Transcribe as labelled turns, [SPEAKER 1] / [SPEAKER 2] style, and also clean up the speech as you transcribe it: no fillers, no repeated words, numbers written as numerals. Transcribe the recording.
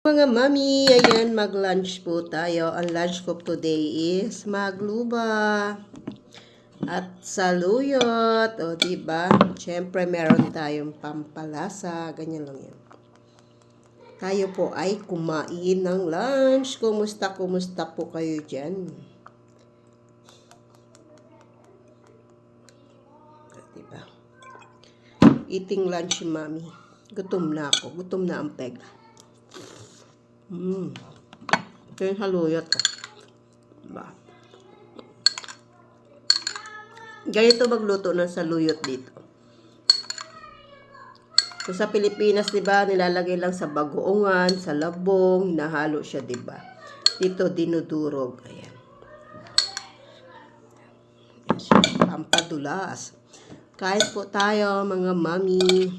[SPEAKER 1] Mga mami, ayan, mag-lunch po tayo. Ang lunch ko today is magluba at saluyot. O, diba? Siyempre, meron tayong pampalasa. Ganyan lang yan. Tayo po ay kumain ng lunch. Kumusta po kayo dyan? Diba? Eating lunch, mami. Gutom na ako. Gutom na ang peg. Ito yung saluyot. Diba? Ganito magluto ng saluyot dito. So, sa Pilipinas, diba, nilalagay lang sa bagoongan, sa labong, hinahalo siya, diba? Dito, dinudurog. Ayan. Ayan siya. Pampadulas. Kain po tayo, mga mami.